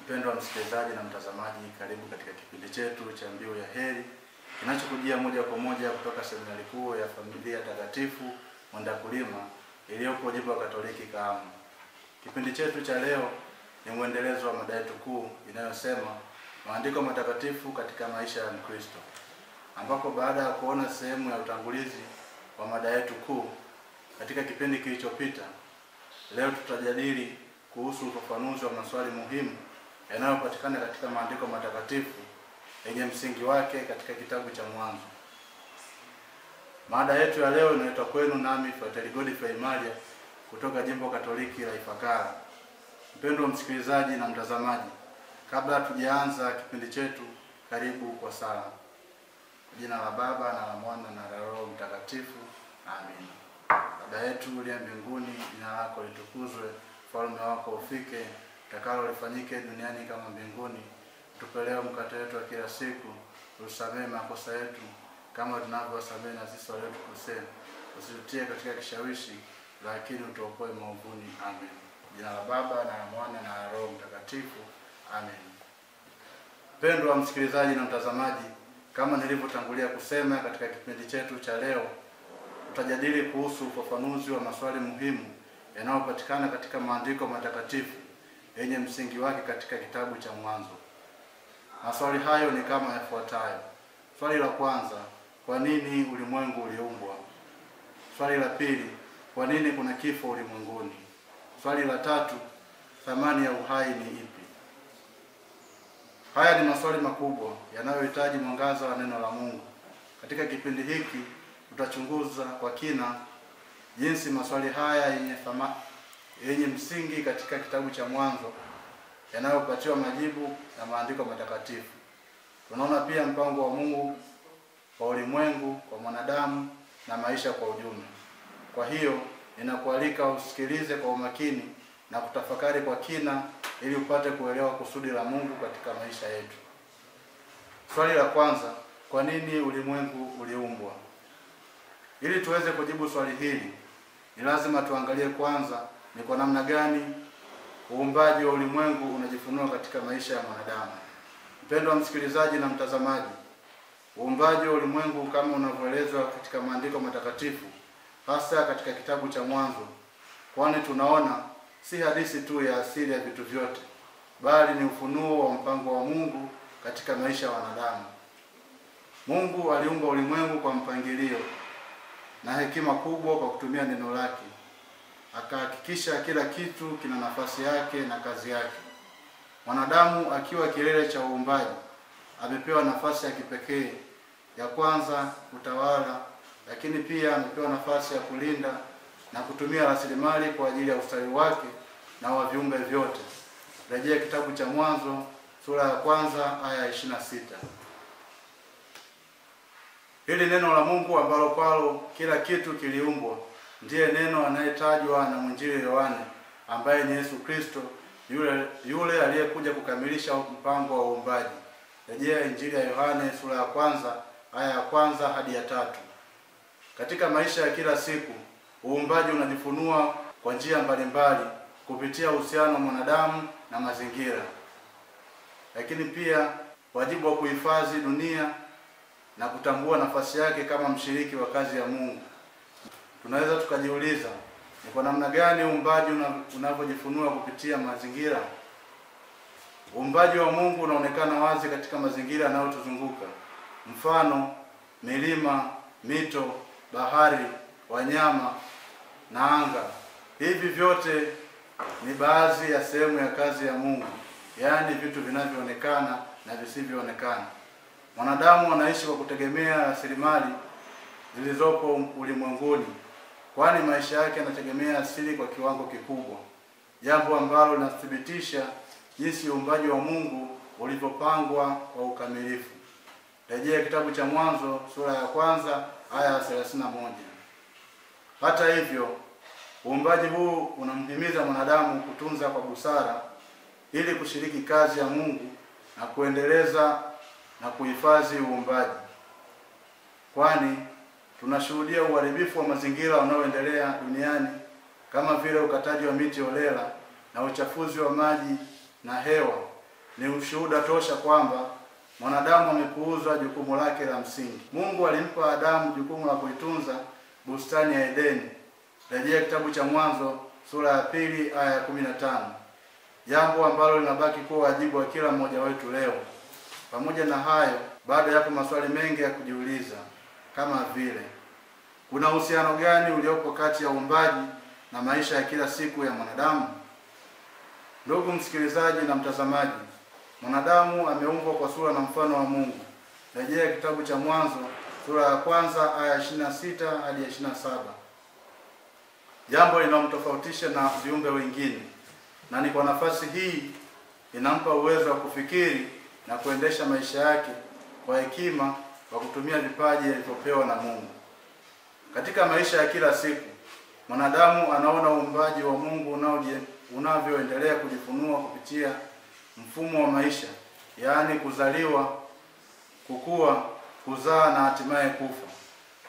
Mpendwa msikilizaji na mtazamaji, karibu katika kipindi chetu cha Mbiu ya Heri kinachokujia moja kwa moja kutoka Seminari Kuu ya Familia Takatifu Mwandakulima iliyopo Jimbo Katoliki Kahama. Kipindi chetu cha leo ni mwendelezo wa mada yetu kuu inayosema maandiko matakatifu katika maisha ya Mkristo, ambapo baada ya kuona sehemu ya utangulizi wa mada yetu kuu katika kipindi kilichopita, leo tutajadili kuhusu ufafanuzi wa maswali muhimu yanayopatikana katika maandiko matakatifu yenye msingi wake katika kitabu cha Mwanzo. Mada yetu ya leo inaletwa kwenu nami Frater Godfrey Maria kutoka Jimbo Katoliki la Ifakara. Mpendwa msikilizaji na mtazamaji, kabla tujaanza kipindi chetu, karibu kwa sala. Jina la Baba na la Mwana na la Roho Mtakatifu. Amin. Baba yetu uliye mbinguni, jina lako litukuzwe, ufalme wako ufike, utakalo lifanyike duniani kama mbinguni. Tupe leo mkate wetu wa kila siku, utusamehe makosa yetu kama tunavyowasamehe na sisi waliotukosea, usitutie katika kishawishi, lakini utuokoe maovuni. Amen. Jina la Baba na la Mwana na la Roho Mtakatifu. Amen. Mpendwa msikilizaji na mtazamaji, kama nilivyotangulia kusema, katika kipindi chetu cha leo tutajadili kuhusu ufafanuzi wa maswali muhimu yanayopatikana katika maandiko matakatifu yenye msingi wake katika kitabu cha Mwanzo. Maswali hayo ni kama yafuatayo. Swali la kwanza, kwa nini ulimwengu uliumbwa? Swali la pili, kwa nini kuna kifo ulimwenguni? Swali la tatu, thamani ya uhai ni ipi? Haya ni maswali makubwa yanayohitaji mwangaza wa neno la Mungu. Katika kipindi hiki tutachunguza kwa kina jinsi maswali haya yenye msingi katika kitabu cha Mwanzo yanayopatiwa majibu na maandiko matakatifu. Tunaona pia mpango wa Mungu kwa ulimwengu, kwa mwanadamu na maisha kwa ujumla. Kwa hiyo ninakualika usikilize kwa umakini na kutafakari kwa kina ili upate kuelewa kusudi la Mungu katika maisha yetu. Swali la kwanza, kwa nini ulimwengu uliumbwa? Ili tuweze kujibu swali hili, ni lazima tuangalie kwanza ni kwa namna gani uumbaji wa ulimwengu unajifunua katika maisha ya mwanadamu. Mpendwa msikilizaji na mtazamaji, uumbaji wa ulimwengu kama unavyoelezwa katika maandiko matakatifu, hasa katika kitabu cha Mwanzo, kwani tunaona si hadithi tu ya asili ya vitu vyote, bali ni ufunuo wa mpango wa Mungu katika maisha ya wanadamu. Mungu aliumba ulimwengu kwa mpangilio na hekima kubwa kwa kutumia neno lake. Akahakikisha kila kitu kina nafasi yake na kazi yake. Mwanadamu akiwa kilele cha uumbaji amepewa nafasi ya kipekee. Ya kwanza, kutawala, lakini pia amepewa nafasi ya kulinda na kutumia rasilimali kwa ajili ya ustawi wake na wa viumbe vyote. Rejea kitabu cha Mwanzo sura ya kwanza aya 26. Hili neno la Mungu ambalo kwalo kila kitu kiliumbwa ndiye neno anayetajwa na mwinjili Yohane, ambaye ni Yesu Kristo, yule aliyekuja kukamilisha mpango wa uumbaji. Rejea Injili ya Yohane sura ya kwanza aya ya kwanza hadi ya 3. Katika maisha ya kila siku, uumbaji unajifunua kwa njia mbalimbali kupitia uhusiano wa mwanadamu na mazingira, lakini pia wajibu wa kuhifadhi dunia na kutambua nafasi yake kama mshiriki wa kazi ya Mungu. Tunaweza tukajiuliza, ni kwa namna gani uumbaji unavyojifunua kupitia mazingira? Uumbaji wa Mungu unaonekana wazi katika mazingira yanayotuzunguka. Mfano, milima, mito, bahari, wanyama na anga. Hivi vyote ni baadhi ya sehemu ya kazi ya Mungu, yaani vitu vinavyoonekana na visivyoonekana. Mwanadamu anaishi kwa kutegemea rasilimali zilizopo ulimwenguni, kwani maisha yake yanategemea asili kwa kiwango kikubwa, jambo ambalo linathibitisha jinsi uumbaji wa Mungu ulivyopangwa kwa ukamilifu. Rejea kitabu cha Mwanzo sura ya kwanza aya ya 31. Hata hivyo, uumbaji huu unamhimiza mwanadamu kutunza kwa busara ili kushiriki kazi ya Mungu na kuendeleza na kuhifadhi uumbaji, kwani tunashuhudia uharibifu wa mazingira unaoendelea duniani kama vile ukataji wa miti holela na uchafuzi wa maji na hewa, ni ushuhuda tosha kwamba mwanadamu amepuuza jukumu lake la msingi. Mungu alimpa Adamu jukumu la kuitunza bustani ya Edeni. Rejea kitabu cha Mwanzo sura ya 2 aya ya 15. Jambo ambalo linabaki kuwa wajibu wa kila mmoja wetu leo. Pamoja na hayo, bado yapo maswali mengi ya kujiuliza, kama vile kuna uhusiano gani uliopo kati ya uumbaji na maisha ya kila siku ya mwanadamu? Ndugu msikilizaji na mtazamaji, mwanadamu ameumbwa kwa sura na mfano wa Mungu. Rejea kitabu cha Mwanzo sura ya 1 aya 26 hadi 27. Jambo linalomtofautisha na viumbe wengine, na ni kwa nafasi hii inampa uwezo wa kufikiri na kuendesha maisha yake kwa hekima kwa kutumia vipaji alivyopewa na Mungu. Katika maisha ya kila siku, mwanadamu anaona uumbaji wa Mungu unavyoendelea kujifunua kupitia mfumo wa maisha, yaani kuzaliwa, kukua, kuzaa na hatimaye kufa.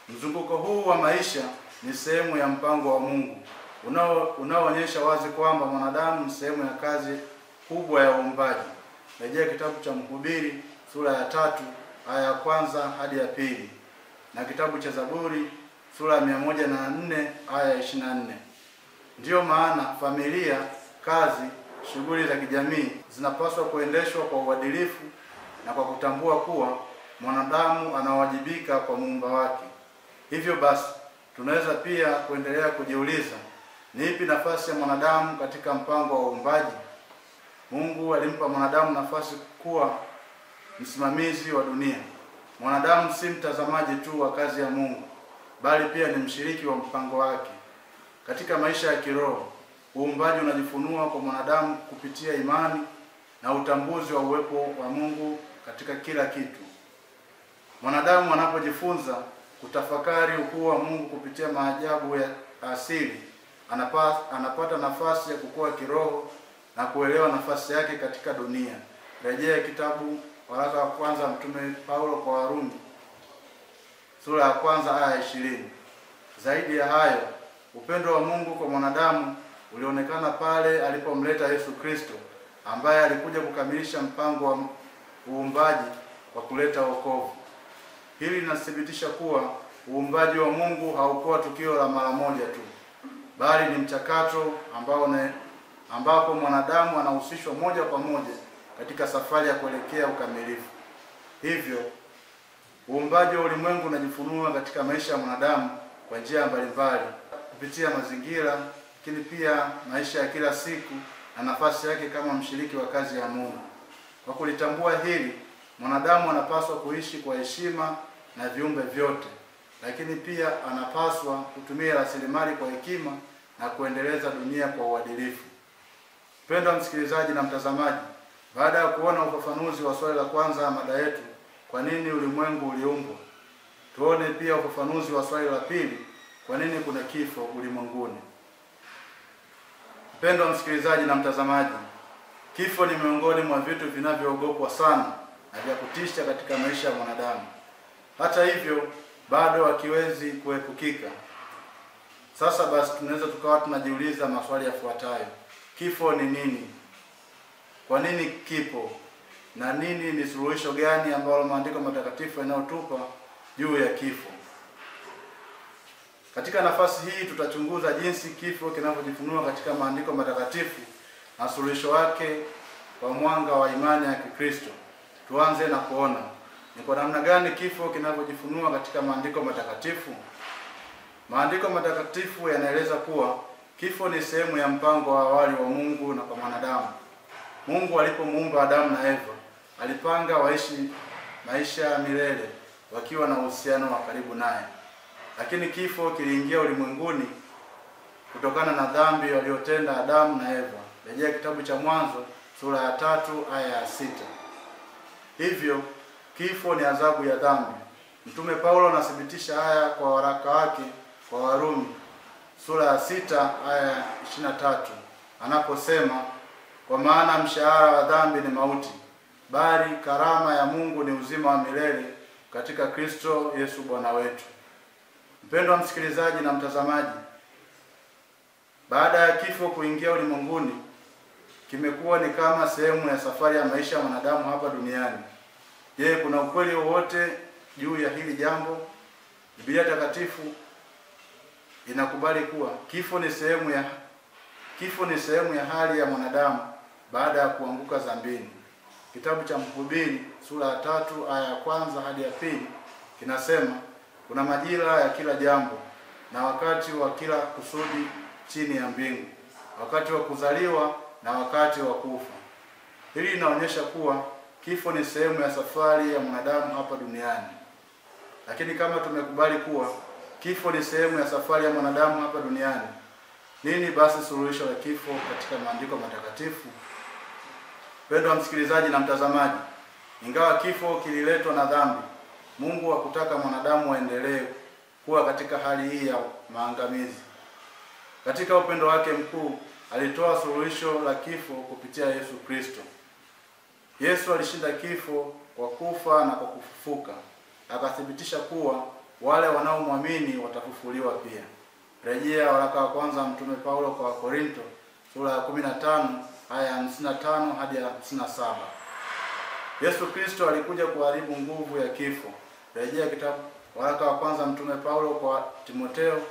Mzunguko huu wa maisha ni sehemu ya mpango wa Mungu unaoonyesha wazi kwamba mwanadamu ni sehemu ya kazi kubwa ya uumbaji. Rejea kitabu cha Mhubiri sura ya 3 aya ya 1 hadi ya 2 na kitabu cha Zaburi sura ya 104 aya ya 24. Ndiyo maana familia, kazi, shughuli za kijamii zinapaswa kuendeshwa kwa uadilifu na kwa kutambua kuwa mwanadamu anawajibika kwa muumba wake. Hivyo basi, tunaweza pia kuendelea kujiuliza, ni ipi nafasi ya mwanadamu katika mpango wa uumbaji? Mungu alimpa mwanadamu nafasi kuwa msimamizi wa dunia. Mwanadamu si mtazamaji tu wa kazi ya Mungu, bali pia ni mshiriki wa mpango wake. Katika maisha ya kiroho, uumbaji unajifunua kwa mwanadamu kupitia imani na utambuzi wa uwepo wa Mungu katika kila kitu. Mwanadamu anapojifunza kutafakari ukuu wa Mungu kupitia maajabu ya asili, anapata nafasi ya kukua kiroho na kuelewa nafasi yake katika dunia. Rejea kitabu waraka wa kwanza Mtume Paulo kwa Warumi sura ya 1 aya 20. Zaidi ya hayo, upendo wa Mungu kwa mwanadamu ulionekana pale alipomleta Yesu Kristo, ambaye alikuja kukamilisha mpango wa uumbaji kwa kuleta wokovu. Hili linathibitisha kuwa uumbaji wa Mungu haukuwa tukio la mara moja tu, bali ni mchakato ambapo mwanadamu anahusishwa moja kwa moja katika safari ya kuelekea ukamilifu. Hivyo, uumbaji wa ulimwengu unajifunua katika maisha ya mwanadamu kwa njia mbalimbali, kupitia mazingira, lakini pia maisha ya kila siku na nafasi yake kama mshiriki wa kazi ya Mungu. Kwa kulitambua hili, mwanadamu anapaswa kuishi kwa heshima na viumbe vyote, lakini pia anapaswa kutumia rasilimali kwa hekima na kuendeleza dunia kwa uadilifu. Mpendwa msikilizaji na mtazamaji, baada ya kuona ufafanuzi wa swali la kwanza la mada yetu, kwa nini ulimwengu uliumbwa, tuone pia ufafanuzi wa swali la pili, kwa nini kuna kifo ulimwenguni. Mpendwa msikilizaji na mtazamaji, kifo ni miongoni mwa vitu vinavyoogopwa sana na vya kutisha katika maisha ya mwanadamu. Hata hivyo, bado hakiwezi kuepukika. Sasa basi, tunaweza tukawa tunajiuliza maswali yafuatayo: kifo ni nini? Kwa nini kipo? Na nini ni suluhisho gani ambalo maandiko matakatifu yanayotupa juu ya kifo? Katika nafasi hii tutachunguza jinsi kifo kinavyojifunua katika maandiko matakatifu na suluhisho wake kwa mwanga wa imani ya Kikristo. Tuanze na kuona ni kwa namna gani kifo kinavyojifunua katika maandiko matakatifu. Maandiko matakatifu yanaeleza kuwa kifo ni sehemu ya mpango wa awali wa Mungu na kwa mwanadamu. Mungu alipomuumba Adamu na Eva, alipanga waishi maisha ya milele wakiwa na uhusiano wa karibu naye. Lakini kifo kiliingia ulimwenguni kutokana na dhambi waliotenda Adamu na Eva. Rejea kitabu cha Mwanzo sura ya 3 aya ya 6. Hivyo kifo ni adhabu ya dhambi. Mtume Paulo anathibitisha haya kwa waraka wake kwa Warumi sura ya 6 aya ya 23, anaposema, kwa maana mshahara wa dhambi ni mauti, bali karama ya Mungu ni uzima wa milele katika Kristo Yesu Bwana wetu. Mpendwa msikilizaji na mtazamaji, baada ya kifo kuingia ulimwenguni, kimekuwa ni kama sehemu ya safari ya maisha ya mwanadamu hapa duniani. Je, kuna ukweli wowote juu ya hili jambo? Biblia Takatifu inakubali kuwa kifo ni sehemu ya hali ya mwanadamu baada ya kuanguka dhambini. Kitabu cha Mhubiri sura ya 3 aya ya 1 hadi ya 2 kinasema, kuna majira ya kila jambo na wakati wa kila kusudi chini ya mbingu, wakati wa kuzaliwa na wakati wa kufa. Hili linaonyesha kuwa kifo ni sehemu ya safari ya mwanadamu hapa duniani. Lakini kama tumekubali kuwa kifo ni sehemu ya safari ya mwanadamu hapa duniani, nini basi suluhisho la kifo katika maandiko matakatifu? Mpendwa msikilizaji na mtazamaji, ingawa kifo kililetwa na dhambi, Mungu hakutaka mwanadamu aendelee kuwa katika hali hii ya maangamizi. Katika upendo wake mkuu, alitoa suluhisho la kifo kupitia Yesu Kristo. Yesu alishinda kifo kwa kufa na kwa kufufuka. Akathibitisha kuwa wale wanaomwamini watafufuliwa pia. Rejea waraka wa kwanza Mtume Paulo kwa Korinto sura ya 15 aya ya 55 hadi ya 57. Yesu Kristo alikuja kuharibu nguvu ya kifo. Rejea kitabu waraka wa kwanza Mtume Paulo kwa Timotheo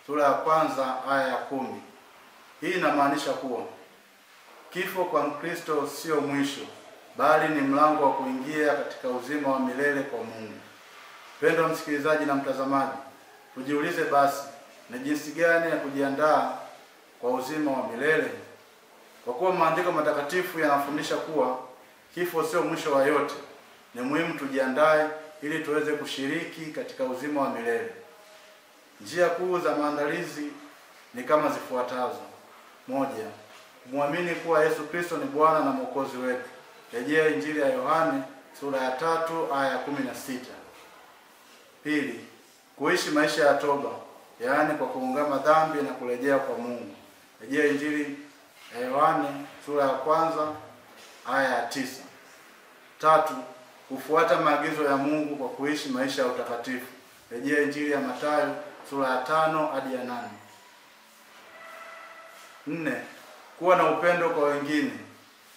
sura ya 1 aya ya 10. Hii inamaanisha kuwa kifo kwa Kristo sio mwisho, bali ni mlango wa kuingia katika uzima wa milele kwa Mungu. Mpendwa msikilizaji na mtazamaji, tujiulize basi, ni jinsi gani ya kujiandaa kwa uzima wa milele? Kwa kuwa maandiko matakatifu yanafundisha kuwa kifo sio mwisho wa yote, ni muhimu tujiandae ili tuweze kushiriki katika uzima wa milele. Njia kuu za maandalizi ni kama zifuatazo. 1. Muamini kuwa Yesu Kristo ni Bwana na Mwokozi wetu. Rejea Injili ya Yohane sura ya 3 aya ya 16. 2. Kuishi maisha ya toba, yaani kwa kuungama dhambi na kurejea kwa Mungu. Rejea Injili ya Yohane sura ya 1 aya ya 9. 3. Kufuata maagizo ya Mungu kwa kuishi maisha ya utakatifu. Rejea Injili ya Mathayo sura ya 5 hadi ya 8. 4. Kuwa na upendo kwa wengine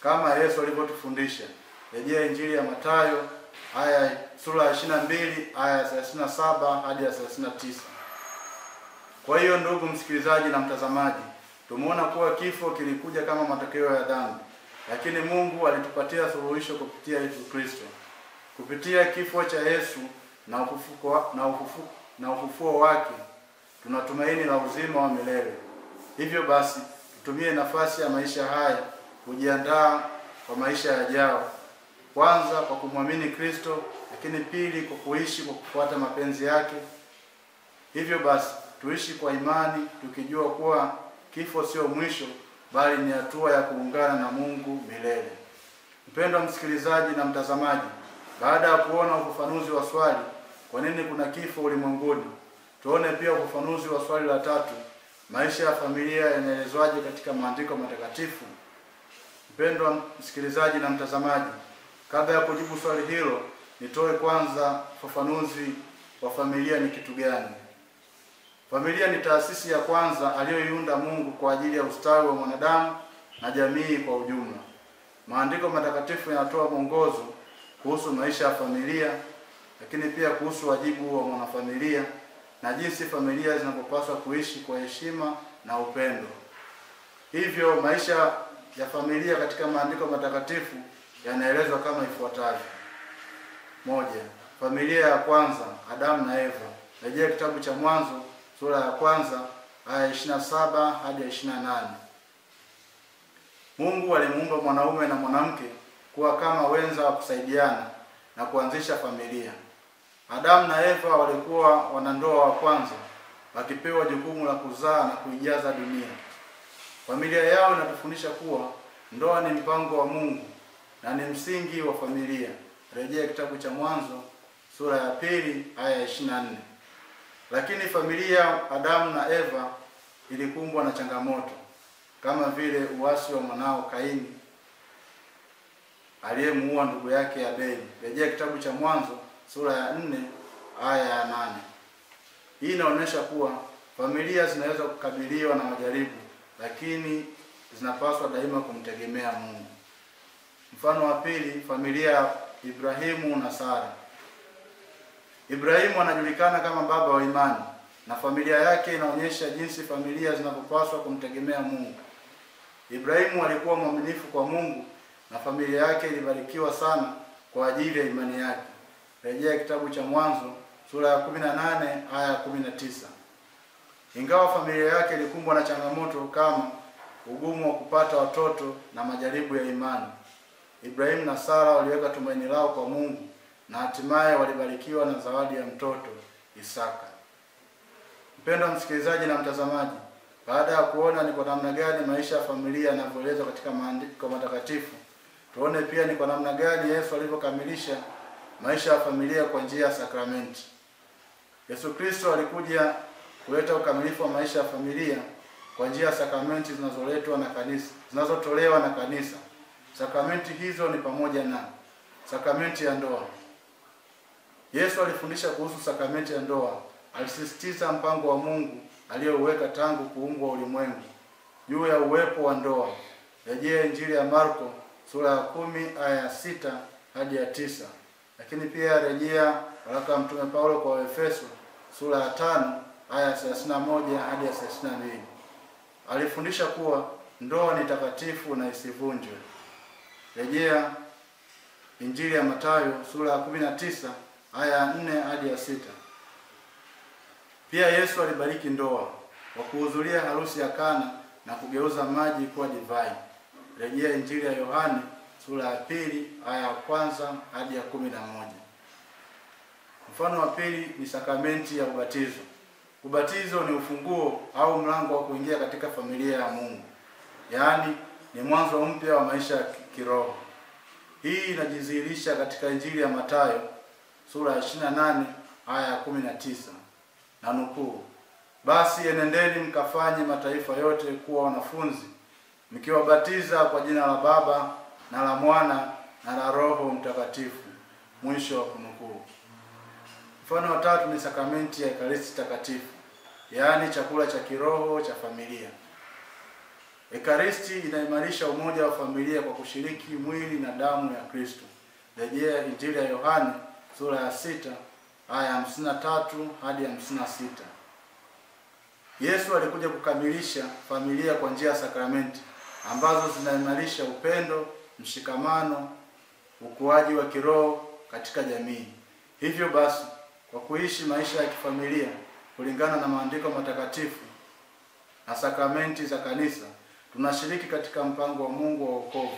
kama Yesu alivyotufundisha. Rejea Injili ya Mathayo sura ya 22 aya ya 37 hadi ya 39. Kwa hiyo ndugu msikilizaji na mtazamaji, tumeona kuwa kifo kilikuja kama matokeo ya dhambi, lakini Mungu alitupatia suluhisho kupitia Yesu Kristo. Kupitia kifo cha Yesu na ufufuo wake, tunatumaini la uzima wa milele. Hivyo basi, tutumie nafasi ya maisha haya kujiandaa kwa maisha yajao. Kwanza kwa kumwamini Kristo, lakini pili kwa kuishi kwa kufuata mapenzi yake. Hivyo basi, tuishi kwa imani tukijua kuwa kifo sio mwisho, bali ni hatua ya kuungana na Mungu milele. Mpendwa msikilizaji na mtazamaji, baada ya kuona ufafanuzi wa swali kwa nini kuna kifo ulimwenguni, tuone pia ufafanuzi wa swali la 3, maisha ya familia yanaelezwaje katika maandiko matakatifu. Mpendwa msikilizaji na mtazamaji, kabla ya kujibu swali hilo, nitoe kwanza ufafanuzi wa familia ni kitu gani. Familia ni taasisi ya kwanza aliyoiunda Mungu kwa ajili ya ustawi wa mwanadamu na jamii kwa ujumla. Maandiko matakatifu yanatoa mwongozo kuhusu maisha ya familia, lakini pia kuhusu wajibu wa mwanafamilia na jinsi familia zinapaswa kuishi kwa heshima na upendo. Hivyo maisha ya familia katika maandiko matakatifu yanaelezwa kama ifuatavyo. 1. Familia ya kwanza, Adamu na Eva. Rejea kitabu cha Mwanzo sura ya 1 aya 27 hadi 28. Mungu alimuumba mwanaume na mwanamke kuwa kama wenza wa kusaidiana na kuanzisha familia. Adamu na Eva walikuwa wanandoa wa kwanza, wakipewa jukumu la kuzaa na kuijaza dunia. Familia yao inatufundisha kuwa ndoa ni mpango wa Mungu na ni msingi wa familia. Rejea kitabu cha Mwanzo sura ya 2 aya 24. Lakini familia Adamu na Eva ilikumbwa na changamoto kama vile uasi wa mwanao Kaini aliyemuua ndugu yake Abeli. Rejea kitabu cha Mwanzo sura ya 4 aya ya 8. Hii inaonyesha kuwa familia zinaweza kukabiliwa na majaribu, lakini zinapaswa daima kumtegemea Mungu. Mfano wa pili, familia ya Ibrahimu na Sara. Ibrahimu anajulikana kama baba wa imani, na familia yake inaonyesha jinsi familia zinapaswa kumtegemea Mungu. Ibrahimu alikuwa mwaminifu kwa Mungu na familia yake ilibarikiwa sana kwa ajili ya imani yake. Rejea kitabu cha Mwanzo sura ya 18 aya ya 19. Ingawa familia yake ilikumbwa na changamoto kama ugumu wa kupata watoto na majaribu ya imani, Ibrahimu na Sara waliweka tumaini lao kwa Mungu na hatimaye walibarikiwa na zawadi ya mtoto Isaka. Mpendwa msikilizaji na mtazamaji, baada ya kuona ni kwa namna gani maisha ya familia yanavyoelezwa katika maandiko matakatifu, tuone pia ni kwa namna gani Yesu alivyokamilisha maisha ya familia kwa njia ya sakramenti. Yesu Kristo alikuja kuleta ukamilifu wa maisha ya familia kwa njia ya sakramenti zinazotolewa na kanisa. Sakramenti hizo ni pamoja na sakramenti ya ndoa. Yesu alifundisha kuhusu sakramenti ya ndoa. Alisisitiza mpango wa Mungu aliyouweka tangu kuumbwa ulimwengu juu ya uwepo wa ndoa. Rejea Injili ya Marko sura ya 10 aya ya 6 hadi ya 9. Lakini pia rejea waraka wa Mtume Paulo kwa Efeso sura ya 5 aya ya 31 hadi ya 32. Alifundisha kuwa ndoa ni takatifu na isivunjwe. Rejea Injili ya Mathayo sura ya 19 aya ya 4 hadi ya 6. Pia Yesu alibariki ndoa kwa kuhudhuria harusi ya Kana na kugeuza maji kuwa divai. Rejea Injili ya Yohane sura ya 2 aya ya 1 hadi ya 11. Mfano wa pili ni sakramenti ya ubatizo. Ubatizo ni ufunguo au mlango wa kuingia katika familia ya Mungu. Yaani ni mwanzo mpya wa maisha ya kiroho. Hii inajidhihirisha katika Injili ya Mathayo sura ya 28 aya ya 19. Na nukuu, basi enendeni mkafanye mataifa yote kuwa wanafunzi, mkiwabatiza kwa jina la Baba na la Mwana na la Roho Mtakatifu. Mwisho wa kunukuu. Mfano wa tatu ni sakramenti ya Ekaristi Takatifu, yaani chakula cha kiroho cha familia. Ekaristi inaimarisha umoja wa familia kwa kushiriki mwili na damu ya Kristo. Rejea Injili ya Yohane sura ya 6 aya ya 53 hadi ya 56. Yesu alikuja kukamilisha familia kwa njia ya sakramenti ambazo zinaimarisha upendo, mshikamano, ukuaji wa kiroho katika jamii. Hivyo basi, kwa kuishi maisha ya kifamilia kulingana na maandiko matakatifu na sakramenti za kanisa, tunashiriki katika mpango wa Mungu wa wokovu.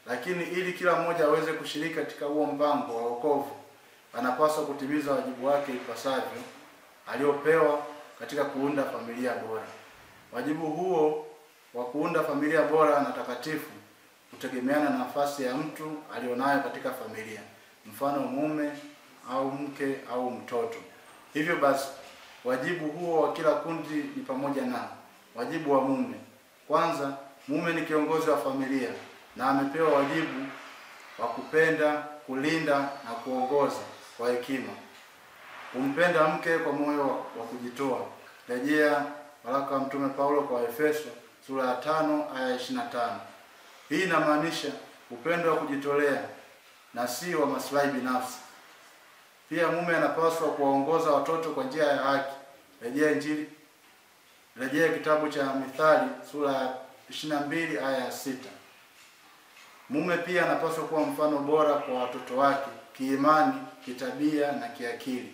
Lakini ili kila mmoja aweze kushiriki katika huo mpango wa wokovu, anapaswa kutimiza wajibu wake ipasavyo aliopewa katika kuunda familia bora. Wajibu huo wa kuunda familia bora na takatifu kutegemeana na nafasi ya mtu alionayo katika familia, mfano mume au mke au mtoto. Hivyo basi, wajibu huo wa kila kundi ni pamoja na wajibu wa mume. Kwanza, mume ni kiongozi wa familia na amepewa wajibu wa kupenda, kulinda na kuongoza kwa hekima. Kumpenda mke kwa moyo wa kujitoa. Rejea waraka wa Mtume Paulo kwa Efeso sura ya 5 aya ya 25. Hii inamaanisha upendo wa kujitolea na si wa maslahi binafsi. Pia mume anapaswa kuwaongoza watoto kwa njia ya haki. Rejea kitabu cha Mithali sura ya 22 aya ya 6. Mume pia anapaswa kuwa mfano bora kwa watoto wake kiimani, kitabia na kiakili.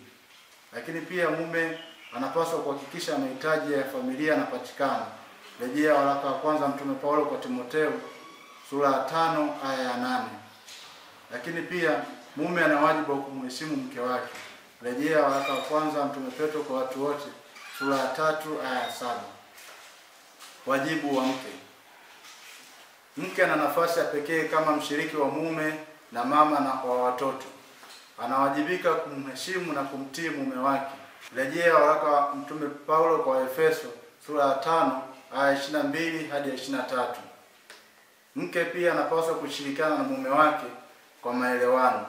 Lakini pia mume anapaswa kuhakikisha mahitaji ya familia yanapatikana. Rejea waraka wa kwanza Mtume Paulo kwa Timotheo sura ya 5 aya ya 8. Lakini pia mume ana wajibu wa kumheshimu mke wake. Rejea waraka wa kwanza Mtume Petro kwa watu wote sura ya 3 aya ya 7. Wajibu wa mke. Mke ana nafasi ya pekee kama mshiriki wa mume na mama na wa watoto. Anawajibika kumheshimu na kumtii mume wake. Rejea waraka wa Mtume Paulo kwa Efeso sura ya 5 aya 22 hadi 23. Mke pia anapaswa kushirikiana na mume wake kwa maelewano.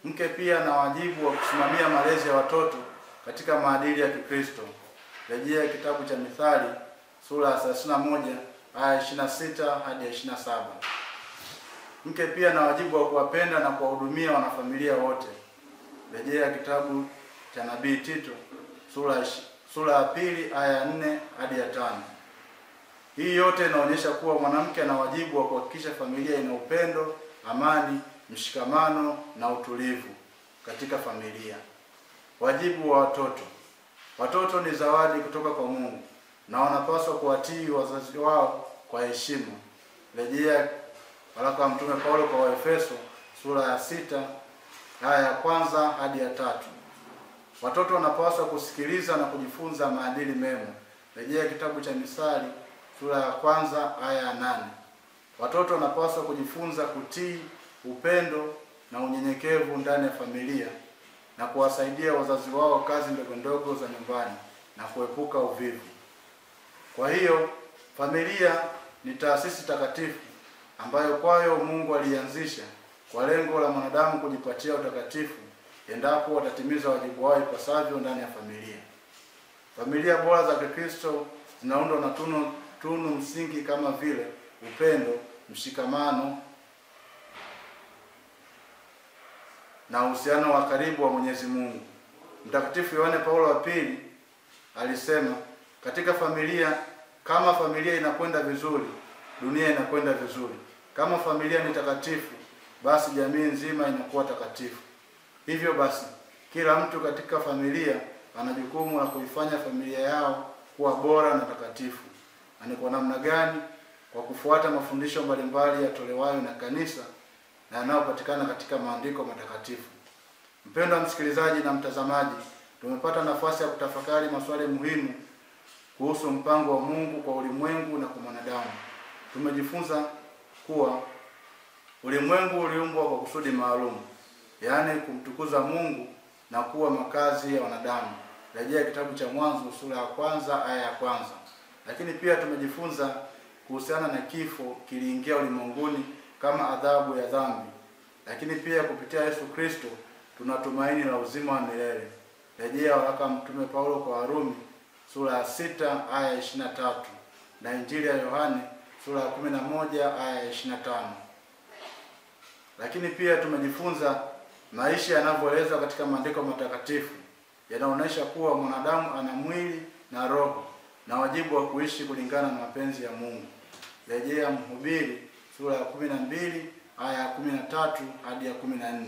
Mke pia ana wajibu wa kusimamia malezi ya watoto katika maadili ya Kikristo. Rejea kitabu cha Mithali sura ya 31 aya 26 hadi 27. Mke pia na wajibu wa kuwapenda na kuwahudumia wanafamilia wote. Rejea kitabu cha nabii Tito sura ya 2 aya 4 hadi 5. Hii yote inaonyesha kuwa mwanamke ana wajibu wa kuhakikisha familia ina upendo, amani, mshikamano na utulivu katika familia. Wajibu wa watoto. Watoto ni zawadi kutoka kwa Mungu na wanapaswa kuwatii wazazi wao kwa heshima. Rejea waraka wa Mtume Paulo kwa Waefeso sura ya 6 aya ya 1 hadi ya 3. Watoto wanapaswa kusikiliza na kujifunza maadili mema. Rejea kitabu cha Misali sura ya 1 aya ya 8. Watoto wanapaswa kujifunza kutii, upendo na unyenyekevu ndani ya familia na kuwasaidia wazazi wao kazi ndogo ndogo za nyumbani na kuepuka uvivu. Kwa hiyo familia ni taasisi takatifu ambayo kwayo Mungu alianzisha kwa lengo la mwanadamu kujipatia utakatifu endapo watatimiza wajibu wao ipasavyo ndani ya familia. Familia bora za Kikristo zinaundwa na tunu msingi kama vile upendo, mshikamano na uhusiano wa karibu wa Mwenyezi Mungu. Mtakatifu Yohane Paulo wa pili alisema, katika familia, kama familia inakwenda vizuri, dunia inakwenda vizuri. Kama familia ni takatifu, basi jamii nzima inakuwa takatifu. Hivyo basi, kila mtu katika familia ana jukumu la kuifanya familia yao kuwa bora na takatifu. Na ni kwa namna gani? Kwa kufuata mafundisho mbalimbali yatolewayo na kanisa na yanayopatikana katika maandiko matakatifu. Mpendwa msikilizaji na mtazamaji, tumepata nafasi ya kutafakari maswali muhimu kuhusu mpango wa Mungu kwa ulimwengu na kwa mwanadamu. Tumejifunza kuwa ulimwengu uliumbwa kwa kusudi maalum, yaani kumtukuza Mungu na kuwa makazi ya wanadamu. Rejea kitabu cha Mwanzo sura ya 1 aya ya 1. Lakini pia tumejifunza kuhusiana na kifo kiliingia ulimwenguni kama adhabu ya dhambi. Lakini pia kupitia Yesu Kristo tuna tumaini la uzima wa milele. Rejea waraka Mtume Paulo kwa Warumi sura ya 6 aya 23 na Injili ya Yohane sura ya 11 aya 25. Lakini pia tumejifunza maisha yanavyoelezwa katika maandiko matakatifu yanaonyesha kuwa mwanadamu ana mwili na roho na wajibu wa kuishi kulingana na mapenzi ya Mungu. Rejea Mhubiri sura ya 12 aya ya 13 hadi ya 14.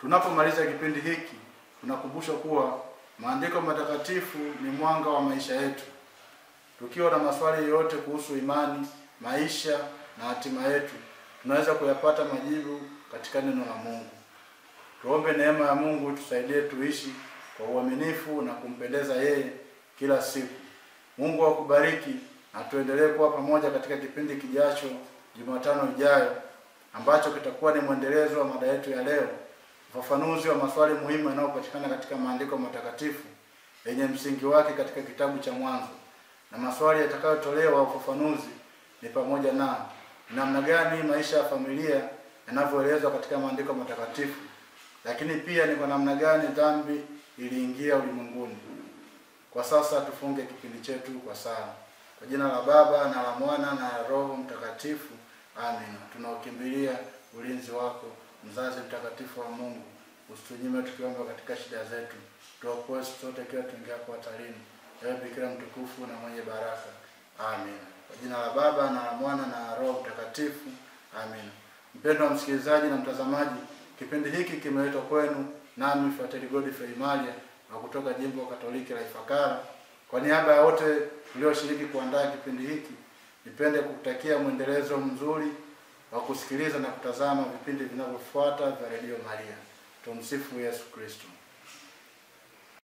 Tunapomaliza kipindi hiki, tunakumbushwa kuwa maandiko matakatifu ni mwanga wa maisha yetu. Tukiwa na maswali yote kuhusu imani, maisha na hatima yetu, tunaweza kuyapata majibu katika neno la Mungu. Tuombe neema ya Mungu tusaidie tuishi kwa uaminifu na kumpendeza yeye kila siku. Mungu akubariki na tuendelee kuwa pamoja katika kipindi kijacho Jumatano ijayo ambacho kitakuwa ni mwendelezo wa mada yetu ya leo, ufafanuzi wa maswali muhimu yanayopatikana katika maandiko matakatifu yenye msingi wake katika kitabu cha Mwanzo. Na maswali yatakayotolewa ufafanuzi ni pamoja na namna gani maisha ya familia yanavyoelezwa katika maandiko matakatifu, lakini pia ni kwa namna gani dhambi iliingia ulimwenguni. Kwa sasa tufunge kipindi chetu kwa sala. Kwa jina la Baba na la Mwana na la Roho Mtakatifu. Amen. Tunaukimbilia ulinzi wako, mzazi mtakatifu wa Mungu. Usitunyime tukiomba katika shida zetu. Tuokoe sote kila tuingiapo hatarini. Ewe Bikira mtukufu na mwenye baraka. Amen. Kwa jina la Baba na la Mwana na la Roho Mtakatifu. Amen. Mpendwa msikilizaji na mtazamaji, kipindi hiki kimeletwa kwenu nami Frateri Godfrey Malia wa kutoka Jimbo Katoliki la Ifakara. Kwa niaba ya wote tulioshiriki kuandaa kipindi hiki, nipende kukutakia mwendelezo mzuri wa kusikiliza na kutazama vipindi vinavyofuata vya Radio Maria. Tumsifu Yesu Kristo.